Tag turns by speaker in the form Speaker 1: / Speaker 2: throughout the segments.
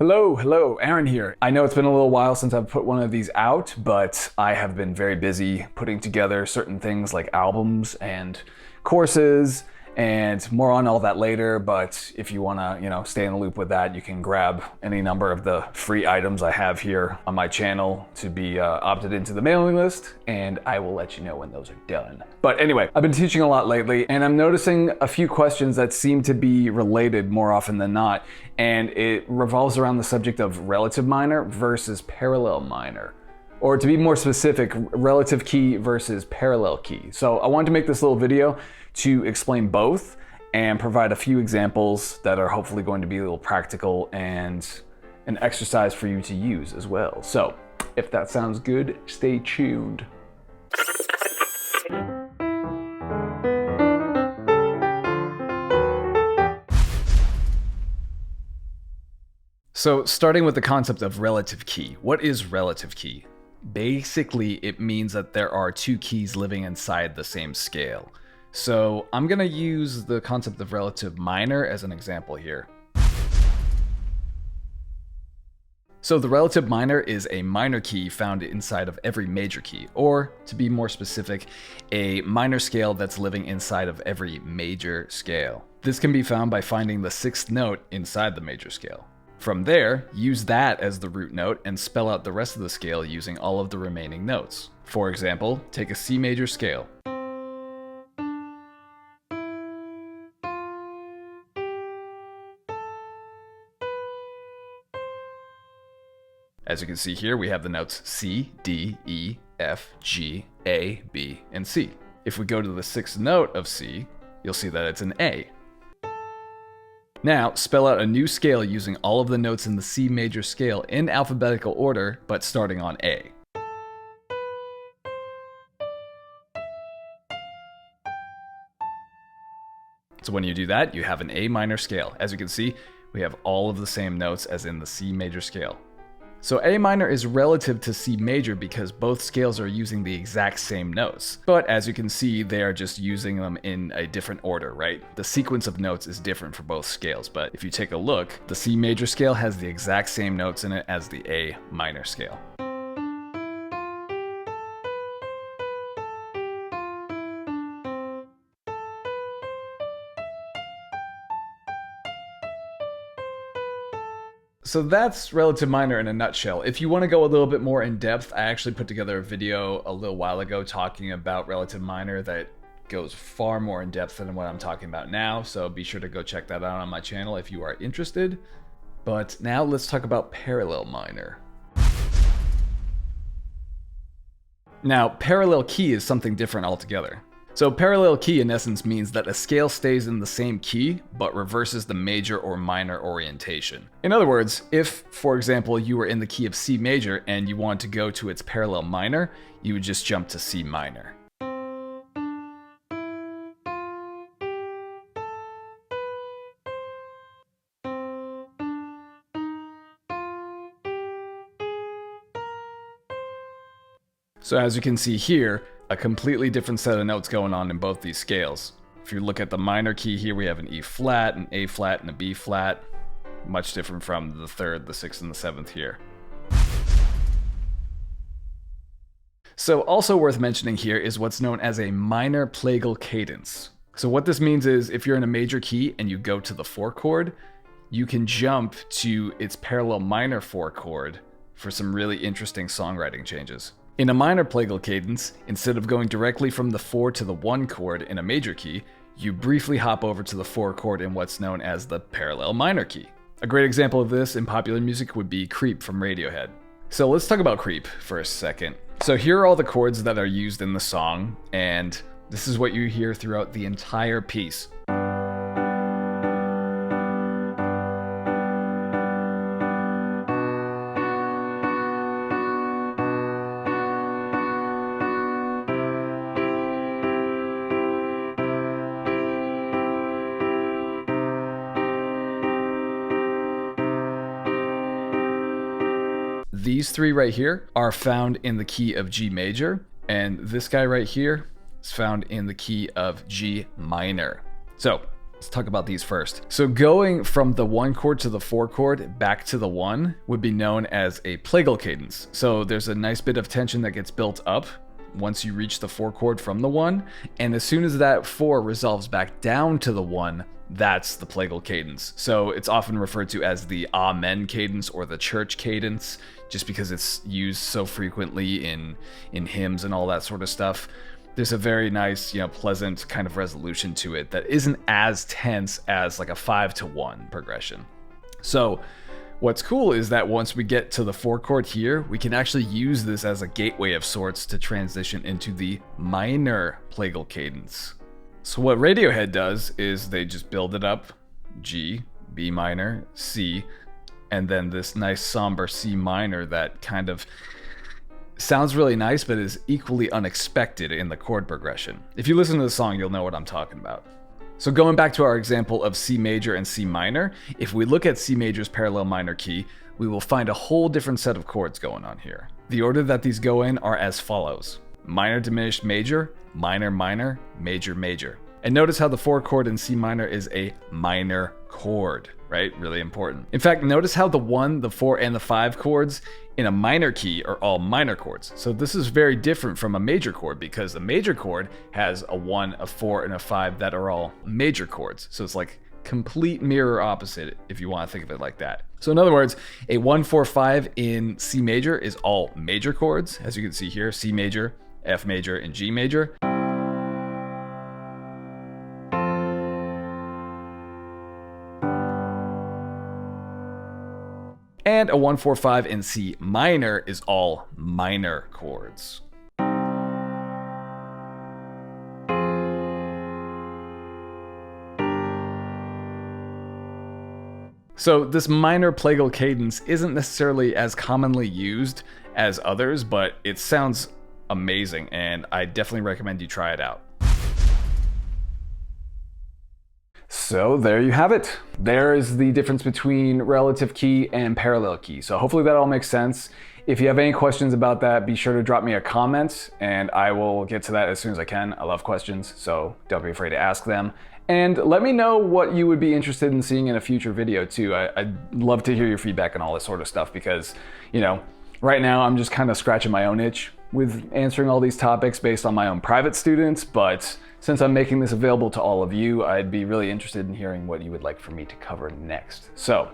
Speaker 1: Hello, Aaron here. I know it's been a little while since I've put one of these out, but I have been very busy putting together certain things like albums and courses, and more on all that later. But if you want to, stay in the loop with that, you can grab any number of the free items I have here on my channel to be opted into the mailing list, and I will let you know when those are done. But anyway, I've been teaching a lot lately, and I'm noticing a few questions that seem to be related more often than not, and it revolves around the subject of relative minor versus parallel minor. Or to be more specific, relative key versus parallel key. So I wanted to make this little video to explain both and provide a few examples that are hopefully going to be a little practical and an exercise for you to use as well. So if that sounds good, stay tuned. So starting with the concept of relative key. What is relative key? Basically, it means that there are two keys living inside the same scale. So I'm going to use the concept of relative minor as an example here. So the relative minor is a minor key found inside of every major key, or to be more specific, a minor scale that's living inside of every major scale. This can be found by finding the sixth note inside the major scale. From there, use that as the root note and spell out the rest of the scale using all of the remaining notes. For example, take a C major scale. As you can see here, we have the notes C, D, E, F, G, A, B, and C. If we go to the sixth note of C, you'll see that it's an A. Now, spell out a new scale using all of the notes in the C major scale in alphabetical order, but starting on A. So when you do that, you have an A minor scale. As you can see, we have all of the same notes as in the C major scale. So A minor is relative to C major because both scales are using the exact same notes. But as you can see, they are just using them in a different order, right? The sequence of notes is different for both scales, but if you take a look, the C major scale has the exact same notes in it as the A minor scale. So that's relative minor in a nutshell. If you want to go a little bit more in depth, I actually put together a video a little while ago talking about relative minor that goes far more in depth than what I'm talking about now, so be sure to go check that out on my channel if you are interested. But now let's talk about parallel minor. Now, parallel key is something different altogether. So parallel key in essence means that a scale stays in the same key, but reverses the major or minor orientation. In other words, if, for example, you were in the key of C major and you want to go to its parallel minor, you would just jump to C minor. So as you can see here, a completely different set of notes going on in both these scales. If you look at the minor key here, we have an E flat, an A flat, and a B flat. Much different from the third, the sixth, and the seventh here. So also worth mentioning here is what's known as a minor plagal cadence. So what this means is if you're in a major key and you go to the 4 chord, you can jump to its parallel minor 4 chord for some really interesting songwriting changes. In a minor plagal cadence, instead of going directly from the 4 to the 1 chord in a major key, you briefly hop over to the 4 chord in what's known as the parallel minor key. A great example of this in popular music would be Creep from Radiohead. So let's talk about Creep for a second. So here are all the chords that are used in the song, and this is what you hear throughout the entire piece. These three right here are found in the key of G major, and this guy right here is found in the key of G minor. So Let's talk about these first. So going from the 1 chord to the 4 chord back to the 1 would be known as a plagal cadence. So there's a nice bit of tension that gets built up once you reach the 4 chord from the 1, and as soon as that 4 resolves back down to the 1, that's the plagal cadence. So it's often referred to as the Amen cadence or the church cadence, just because it's used so frequently in hymns and all that sort of stuff. There's a very nice, pleasant kind of resolution to it that isn't as tense as like a 5-to-1 progression. So what's cool is that once we get to the 4 chord here, we can actually use this as a gateway of sorts to transition into the minor plagal cadence. So what Radiohead does is they just build it up, G, B minor, C, and then this nice somber C minor that kind of sounds really nice, but is equally unexpected in the chord progression. If you listen to the song, you'll know what I'm talking about. So going back to our example of C major and C minor, if we look at C major's parallel minor key, we will find a whole different set of chords going on here. The order that these go in are as follows: minor diminished major, minor minor, major major. And notice how the 4 chord in C minor is a minor chord, right? Really important. In fact, notice how the 1, the 4, and the 5 chords in a minor key are all minor chords. So this is very different from a major chord, because a major chord has a 1, a 4, and a 5 that are all major chords. So it's like complete mirror opposite, if you want to think of it like that. So in other words, a 1, 4, 5 in C major is all major chords, as you can see here: C major, F major, and G major. And a 1, 4, 5 in C minor is all minor chords. So this minor plagal cadence isn't necessarily as commonly used as others, but it sounds amazing, and I definitely recommend you try it out. So there you have it. There is the difference between relative key and parallel key. So hopefully that all makes sense. If you have any questions about that, be sure to drop me a comment and I will get to that as soon as I can. I love questions, so don't be afraid to ask them. And let me know what you would be interested in seeing in a future video too. I'd love to hear your feedback and all this sort of stuff, because, right now I'm just kind of scratching my own itch with answering all these topics based on my own private students, but since I'm making this available to all of you, I'd be really interested in hearing what you would like for me to cover next. So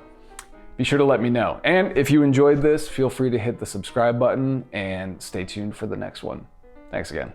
Speaker 1: be sure to let me know. And if you enjoyed this, feel free to hit the subscribe button and stay tuned for the next one. Thanks again.